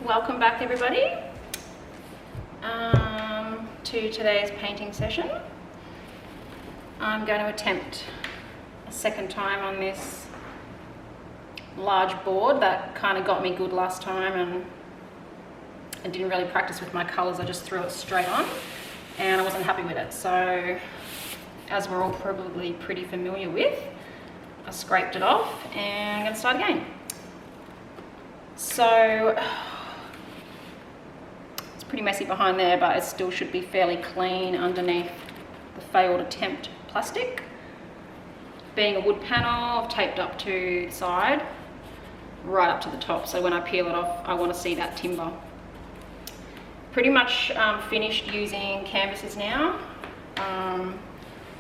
Welcome back everybody to today's painting session. I'm going to attempt a second time on this large board that kind of got me good last time, and I didn't really practice with my colours. I just threw it straight on and I wasn't happy with it. So as we're all probably pretty familiar with, I scraped it off and I'm going to start again. So it's pretty messy behind there, but it still should be fairly clean underneath the failed attempt plastic. Being a wood panel, I've taped up to the side, right up to the top, so when I peel it off I want to see that timber. Pretty much finished using canvases now.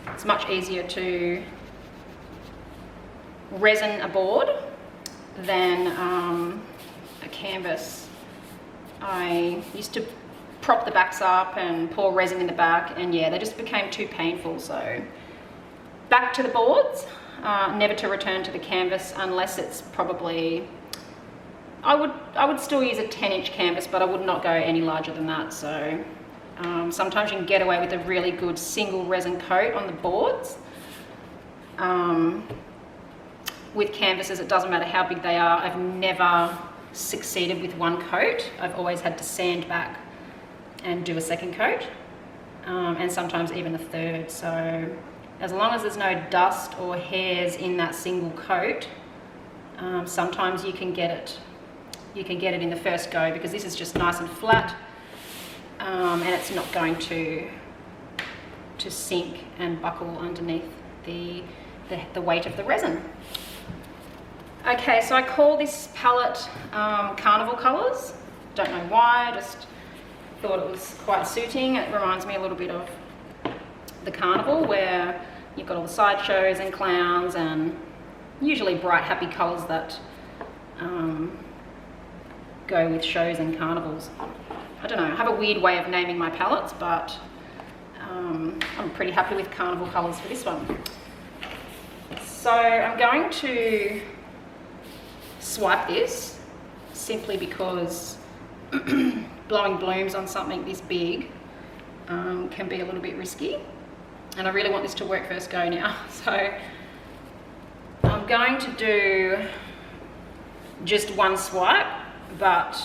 It's much easier to resin a board than a canvas. I used to prop the backs up and pour resin in the back, and yeah, they just became too painful. So back to the boards, never to return to the canvas unless it's probably, I would still use a 10-inch canvas, but I would not go any larger than that. So sometimes you can get away with a really good single resin coat on the boards. With canvases, it doesn't matter how big they are. I've never succeeded with one coat. I've always had to sand back and do a second coat, and sometimes even a third. So as long as there's no dust or hairs in that single coat, sometimes you can get it. You can get it in the first go, because this is just nice and flat, and it's not going to sink and buckle underneath the weight of the resin. Okay, so I call this palette Carnival Colours. Don't know why, just thought it was quite suiting. It reminds me a little bit of the carnival, where you've got all the sideshows and clowns and usually bright, happy colours that go with shows and carnivals. I don't know, I have a weird way of naming my palettes, but I'm pretty happy with carnival colours for this one. So I'm going to swipe this simply because blowing blooms on something this big can be a little bit risky, and I really want this to work first go now. So I'm going to do just one swipe, but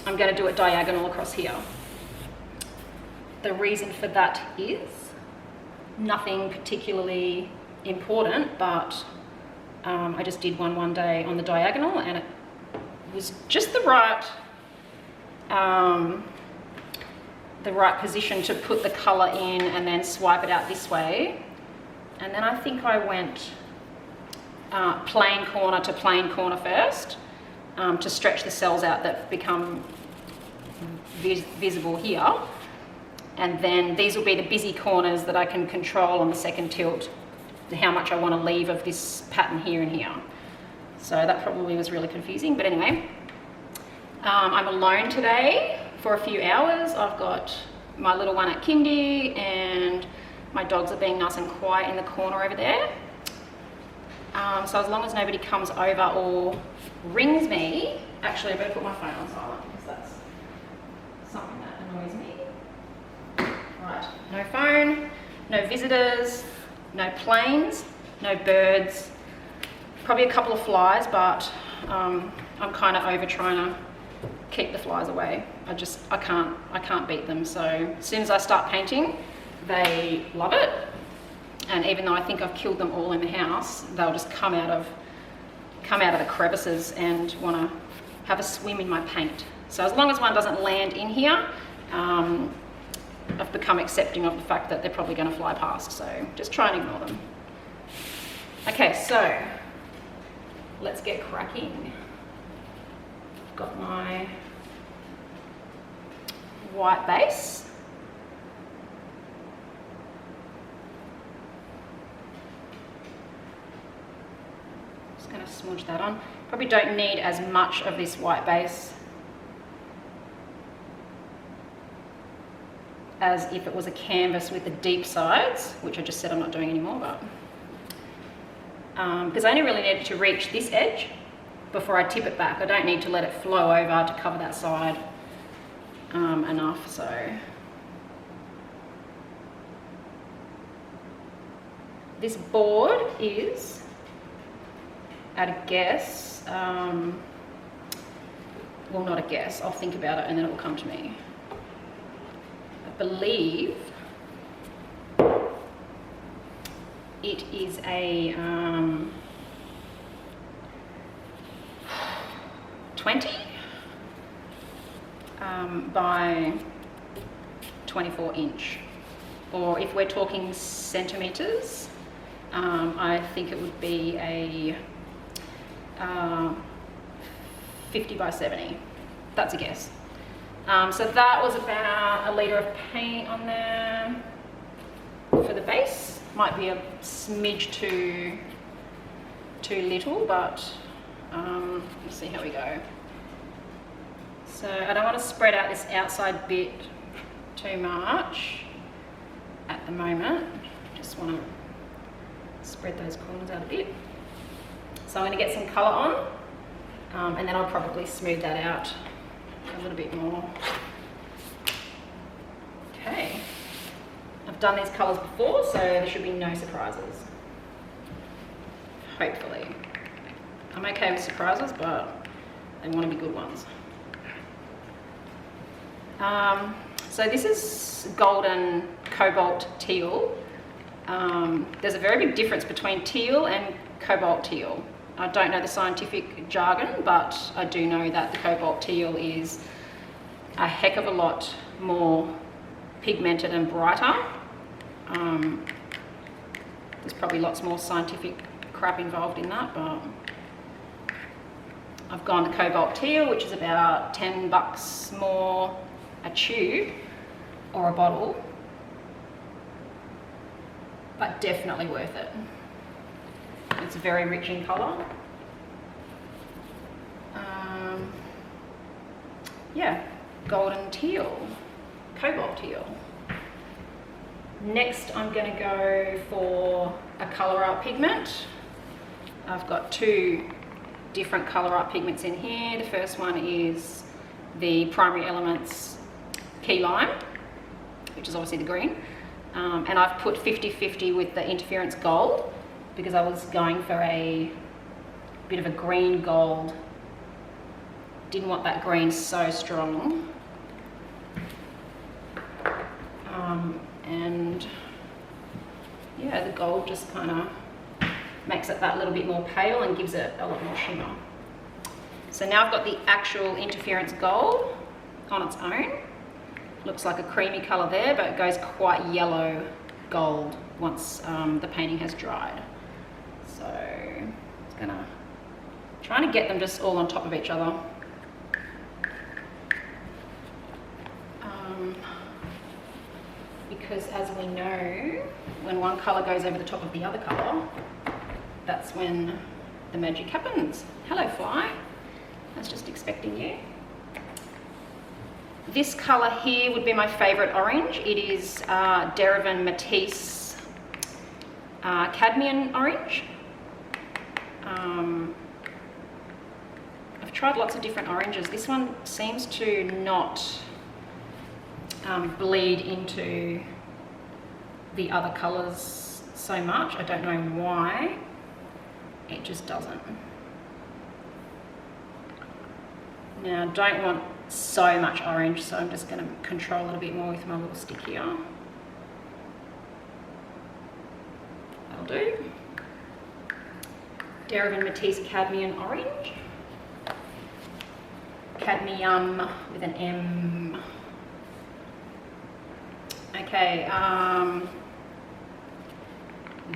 I'm going to do it diagonal across here. The reason for that is nothing particularly important, but I just did one day on the diagonal, and it was just the right position to put the colour in and then swipe it out this way. And then I think I went plain corner to plain corner first, to stretch the cells out that become visible here. And then these will be the busy corners that I can control on the second tilt, how much I want to leave of this pattern here and here. So that probably was really confusing, but anyway. I'm alone today for a few hours. I've got my little one at kindy, and my dogs are being nice and quiet in the corner over there. So as long as nobody comes over or rings me, actually I better put my phone on silent, because that's something that annoys me. Right, no phone, no visitors, no planes, no birds, probably a couple of flies, but I'm kind of over trying to keep the flies away. I can't beat them. So as soon as I start painting, they love it, and even though I think I've killed them all in the house, they'll just come out of the crevices and want to have a swim in my paint. So as long as one doesn't land in here, I've become accepting of the fact that they're probably going to fly past, so just try and ignore them. Okay, so let's get cracking. I've got my white base. Just going to smudge that on. Probably don't need as much of this white base as if it was a canvas with the deep sides, which I just said I'm not doing anymore, but because I only really needed to reach this edge, before I tip it back. I don't need to let it flow over to cover that side enough. So this board is, at a guess, well, not a guess, I'll think about it and then it will come to me. I believe it is a 20 by 24 inch, or if we're talking centimeters, I think it would be a 50 by 70. That's a guess. So that was about a litre of paint on there for the base. Might be a smidge too little, but let's see how we go. So I don't want to spread out this outside bit too much at the moment. Just want to spread those corners out a bit. So I'm going to get some colour on, and then I'll probably smooth that out a little bit more. Okay, I've done these colours before, so there should be no surprises. Hopefully. I'm okay with surprises, but they want to be good ones. So this is golden cobalt teal. There's a very big difference between teal and cobalt teal. I don't know the scientific jargon, but I do know that the cobalt teal is a heck of a lot more pigmented and brighter. There's probably lots more scientific crap involved in that, but I've gone the cobalt teal, which is about $10 more a tube or a bottle, but definitely worth it. It's very rich in colour. Yeah, golden teal, cobalt teal. Next, I'm going to go for a ColourArte pigment. I've got two different ColourArte pigments in here. The first one is the Primary Elements Key Lime, which is obviously the green. And I've put 50-50 with the Interference Gold, because I was going for a bit of a green gold. Didn't want that green so strong. And yeah, the gold just kind of makes it that little bit more pale and gives it a lot more shimmer. So now I've got the actual Interference Gold on its own. Looks like a creamy colour there, but it goes quite yellow gold once the painting has dried. So it's trying to get them just all on top of each other. Because as we know, when one colour goes over the top of the other colour, that's when the magic happens. Hello, fly. I was just expecting you. This colour here would be my favourite orange. It is Derivan Mattisse Cadmium orange. I've tried lots of different oranges. This one seems to not bleed into the other colours so much. I don't know why. It just doesn't. Now, I don't want so much orange, so I'm just going to control it a bit more with my little stick here. That'll do. Derivan Mattisse Cadmium orange. Cadmium with an M. Okay,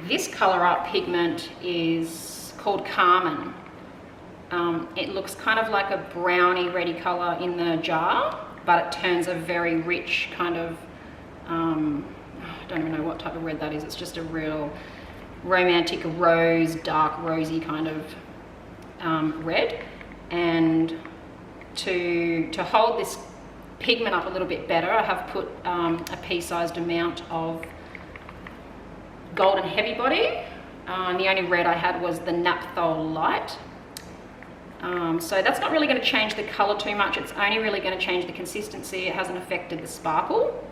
this ColourArte pigment is called CARMEN. It looks kind of like a browny reddy colour in the jar, but it turns a very rich kind of, I don't even know what type of red that is. It's just a real romantic rose, dark rosy kind of red. And to hold this pigment up a little bit better, I have put a pea-sized amount of Golden Heavy Body. The only red I had was the Naphthol Light. So that's not really going to change the colour too much. It's only really going to change the consistency. It hasn't affected the sparkle,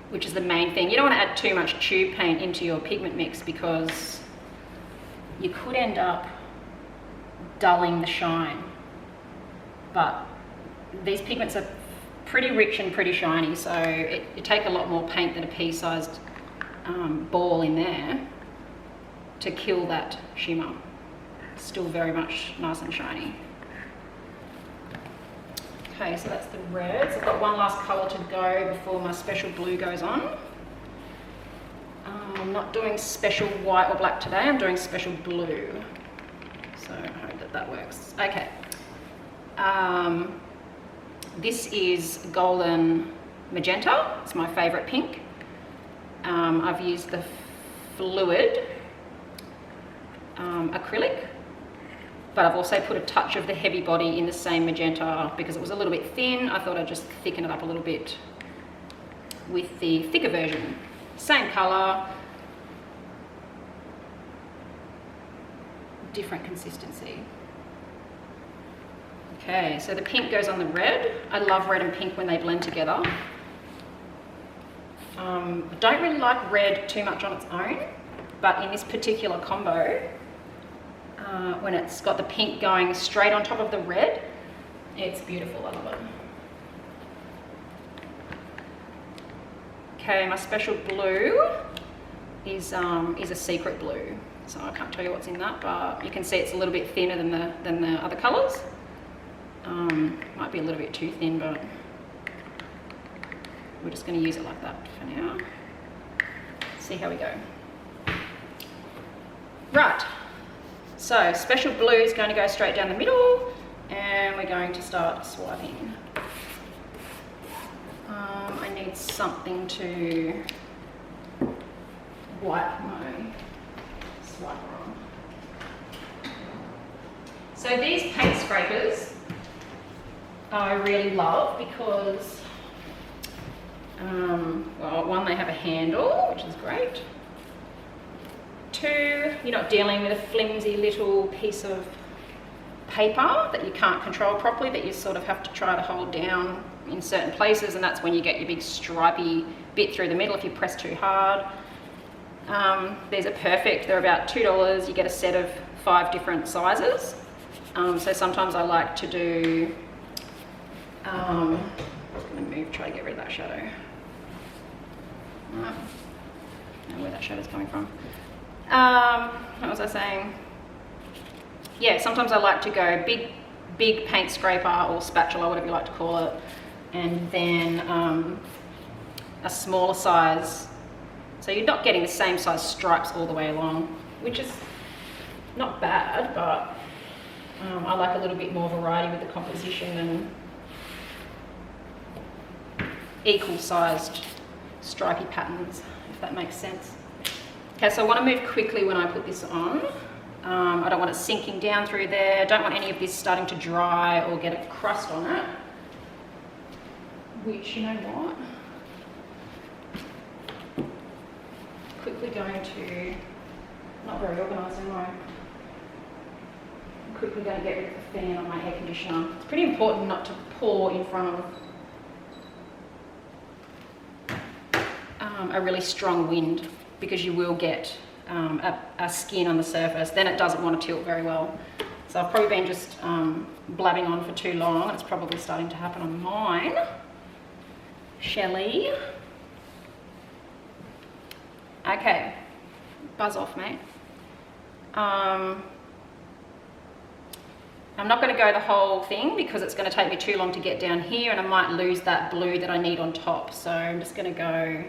which is the main thing. You don't want to add too much tube paint into your pigment mix because you could end up dulling the shine. But these pigments are pretty rich and pretty shiny, so you take a lot more paint than a pea-sized ball in there to kill that shimmer. It's still very much nice and shiny. Okay, so that's the reds. I've got one last colour to go before my special blue goes on. I'm not doing special white or black today, I'm doing special blue. So I hope that that works. Okay. This is Golden Magenta. It's my favourite pink. I've used the fluid acrylic, but I've also put a touch of the heavy body in the same magenta because it was a little bit thin. I thought I'd just thicken it up a little bit with the thicker version. Same colour, different consistency. Okay, so the pink goes on the red. I love red and pink when they blend together. I don't really like red too much on its own, but in this particular combo, when it's got the pink going straight on top of the red, it's beautiful. I love it. Okay, my special blue is a secret blue, so I can't tell you what's in that, but you can see it's a little bit thinner than the other colours. Might be a little bit too thin, but we're just going to use it like that for now. See how we go. Right, so special blue is going to go straight down the middle, and we're going to start swiping. I need something to wipe my swiper on. So these paint scrapers I really love because, well, one, they have a handle, which is great. Two, you're not dealing with a flimsy little piece of paper that you can't control properly, that you sort of have to try to hold down in certain places, and that's when you get your big stripy bit through the middle if you press too hard. These are perfect. They're about $2. You get a set of 5 different sizes. So sometimes I like to do, I'm just going to move, try to get rid of that shadow. I don't know where that shadow's coming from. What was I saying? Yeah, sometimes I like to go big paint scraper or spatula, whatever you like to call it, and then a smaller size. So you're not getting the same size stripes all the way along, which is not bad, but I like a little bit more variety with the composition and equal sized stripy patterns, if that makes sense. Okay, so I want to move quickly when I put this on. I don't want it sinking down through there. I don't want any of this starting to dry or get a crust on it. Which, you know what? Quickly going to, not very organised, am I? I'm quickly going to get rid of the fan on my air conditioner. It's pretty important not to pour in front of a really strong wind, because you will get a skin on the surface. Then it doesn't want to tilt very well. So I've probably been just blabbing on for too long. It's probably starting to happen on mine. Shelee. Okay, buzz off, mate. I'm not going to go the whole thing because it's going to take me too long to get down here, and I might lose that blue that I need on top. So I'm just going to go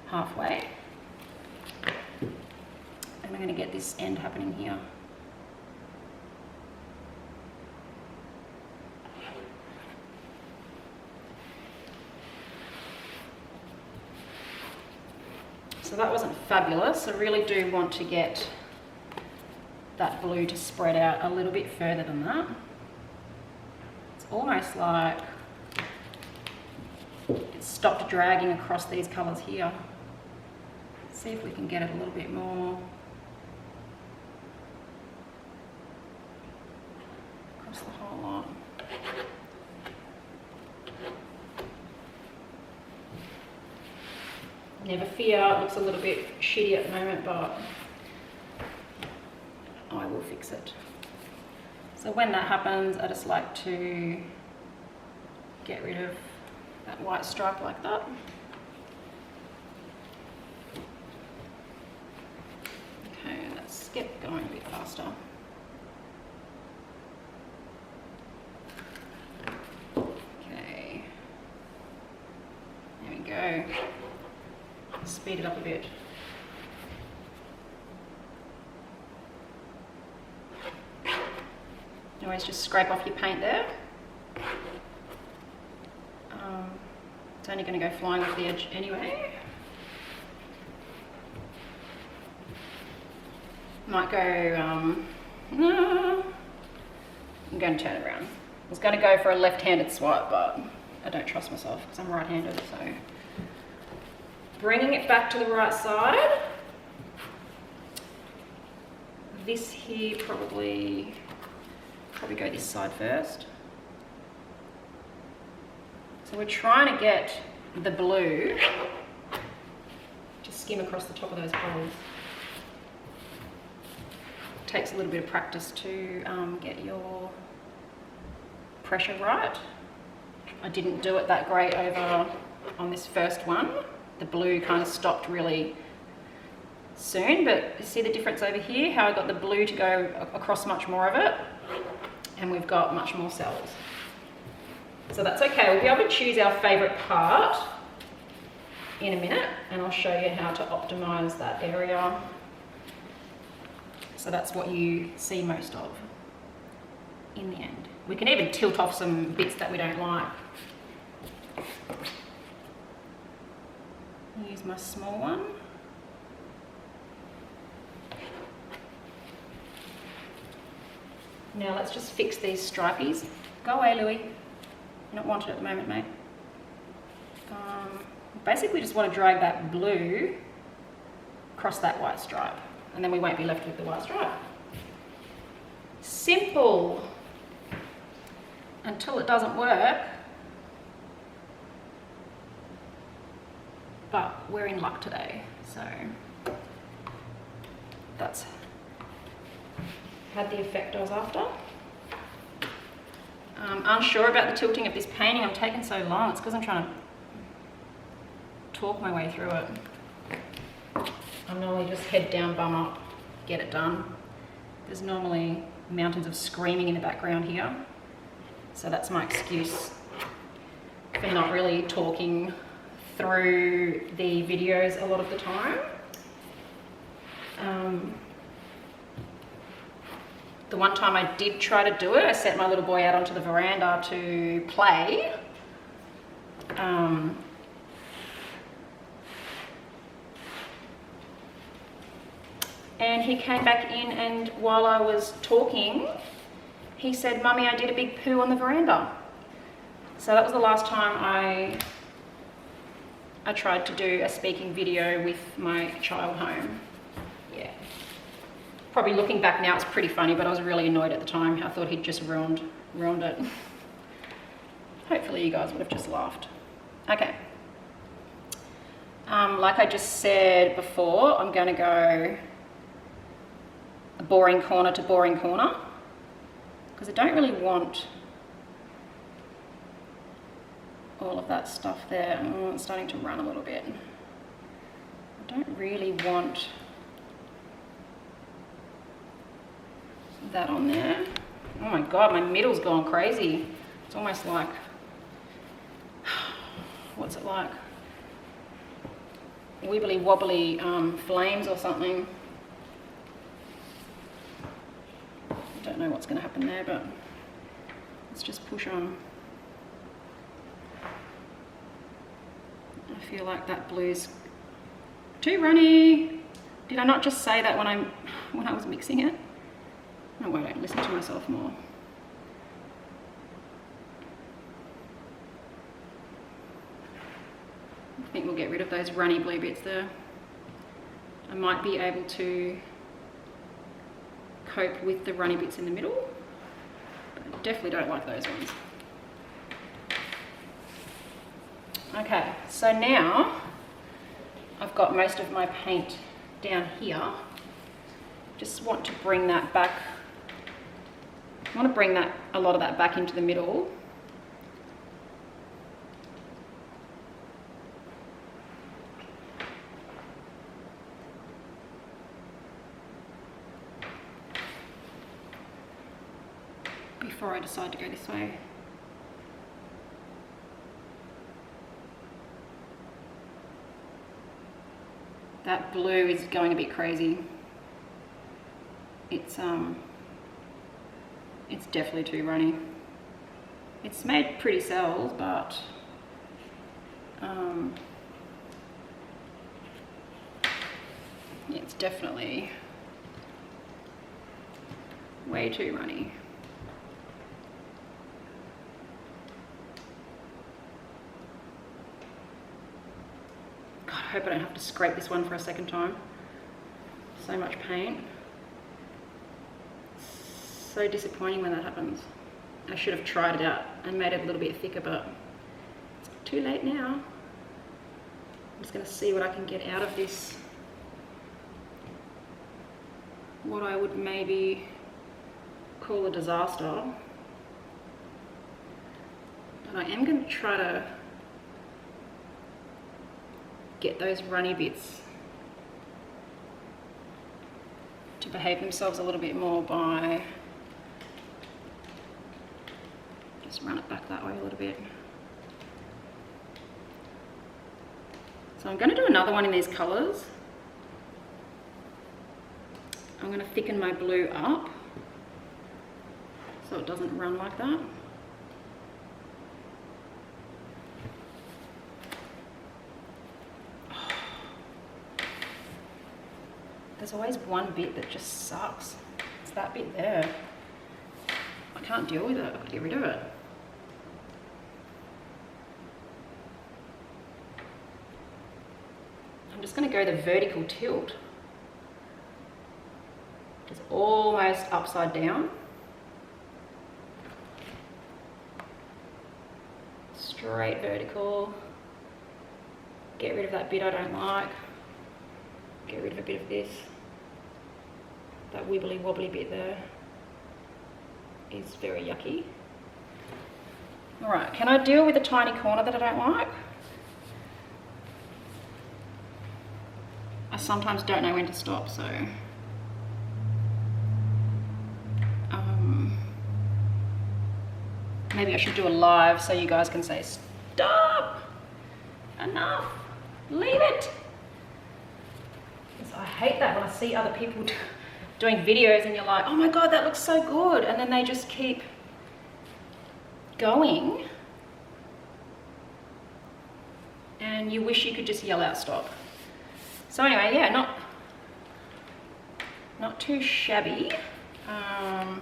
halfway, and I'm going to get this end happening here. So that wasn't fabulous. I really do want to get that blue to spread out a little bit further than that. It's almost like it's stopped dragging across these colours here. See if we can get it a little bit more. Never fear, it looks a little bit shitty at the moment, but I will fix it. So when that happens, I just like to get rid of that white stripe like that. Okay, let's get going a bit faster. Okay, there we go. Speed it up a bit. You always just scrape off your paint there. It's only going to go flying off the edge anyway. Might go, no. I'm going to turn it around. I was going to go for a left-handed swipe, but I don't trust myself because I'm right-handed, so. Bringing it back to the right side. This here probably go this side first. So we're trying to get the blue to skim across the top of those bubbles. It takes a little bit of practice to get your pressure right. I didn't do it that great over on this first one. The blue kind of stopped really soon, but you see the difference over here, how I got the blue to go across much more of it, and we've got much more cells. So that's okay, we'll be able to choose our favourite part in a minute, and I'll show you how to optimise that area. So that's what you see most of in the end. We can even tilt off some bits that we don't like. Use my small one. Now let's just fix these stripies. Go away, Louis. You don't want it at the moment, mate. Basically just want to drag that blue across that white stripe, and then we won't be left with the white stripe. Simple. Until it doesn't work. But we're in luck today, so that's had the effect I was after. Unsure about the tilting of this painting. I'm taking so long. It's because I'm trying to talk my way through it. I'm normally just head down, bum up, get it done. There's normally mountains of screaming in the background here, so that's my excuse for not really talking through the videos a lot of the time. The one time I did try to do it, I set my little boy out onto the veranda to play. And he came back in, and while I was talking, he said, "Mummy, I did a big poo on the veranda." So that was the last time I tried to do a speaking video with my child home. Yeah. Probably looking back now, it's pretty funny, but I was really annoyed at the time. I thought he'd just ruined it. Hopefully you guys would have just laughed. Okay. Like I just said before, I'm going to go a boring corner to boring corner, because I don't really want all of that stuff there. Oh, it's starting to run a little bit. I don't really want that on there. Oh my god, my middle's gone crazy. It's almost like, what's it like? Wibbly wobbly flames or something. I don't know what's going to happen there, but let's just push on. I feel like that blue's too runny. Did I not just say that when I was mixing it? No, I don't listen to myself more. I think we'll get rid of those runny blue bits there. I might be able to cope with the runny bits in the middle, but I definitely don't like those ones. Okay, so now I've got most of my paint down here. Just want to bring that back. I want to bring that, a lot of that back into the middle. Before I decide to go this way. That blue is going a bit crazy. It's definitely too runny. It's made pretty cells, but it's definitely way too runny. God, I hope I don't have to scrape this one for a second time. So much paint. So disappointing when that happens. I should have tried it out and made it a little bit thicker, but it's too late now. I'm just going to see what I can get out of this. What I would maybe call a disaster. But I am going to try to get those runny bits to behave themselves a little bit more by just run it back that way a little bit. So I'm going to do another one in these colours. I'm going to thicken my blue up so it doesn't run like that. There's always one bit that just sucks. It's that bit there. I can't deal with it. I've got to get rid of it. I'm just going to go the vertical tilt. Just almost upside down. Straight vertical. Get rid of that bit I don't like. Get rid of a bit of this. That wibbly wobbly bit there is very yucky. Alright, can I deal with a tiny corner that I don't like? I sometimes don't know when to stop, so maybe I should do a live so you guys can say, stop! Enough! Leave it! Because I hate that when I see other people doing videos and you're like, oh my god, that looks so good, and then they just keep going and you wish you could just yell out stop. So anyway, yeah, not too shabby. I'll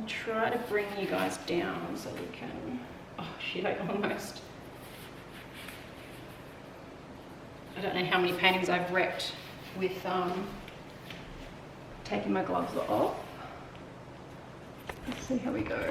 try to bring you guys down so we can, oh shit, I almost, I don't know how many paintings I've wrecked with taking my gloves off. Let's see how we go.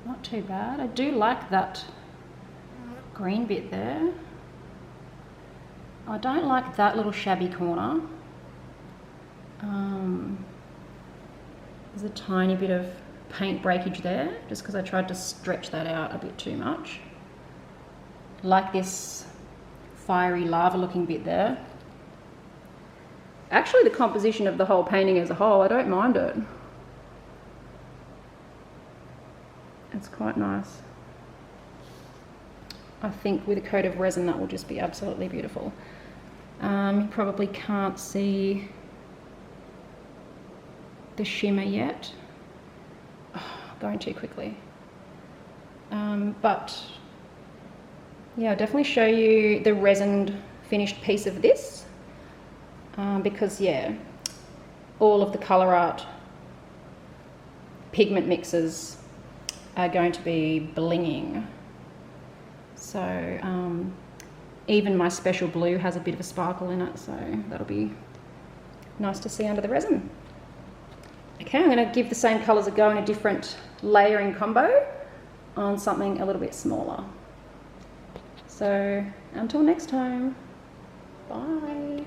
Not too bad. I do like that green bit there. I don't like that little shabby corner. There's a tiny bit of paint breakage there, just because I tried to stretch that out a bit too much. Like this fiery lava looking bit there. Actually, the composition of the whole painting as a whole, I don't mind it. It's quite nice. I think with a coat of resin that will just be absolutely beautiful. You probably can't see the shimmer yet. Oh, going too quickly. But yeah, I'll definitely show you the resined finished piece of this because yeah, all of the ColourArte pigment mixes are going to be blinging. So even my special blue has a bit of a sparkle in it, so that'll be nice to see under the resin. Okay, I'm going to give the same colours a go in a different layering combo on something a little bit smaller. So until next time, bye.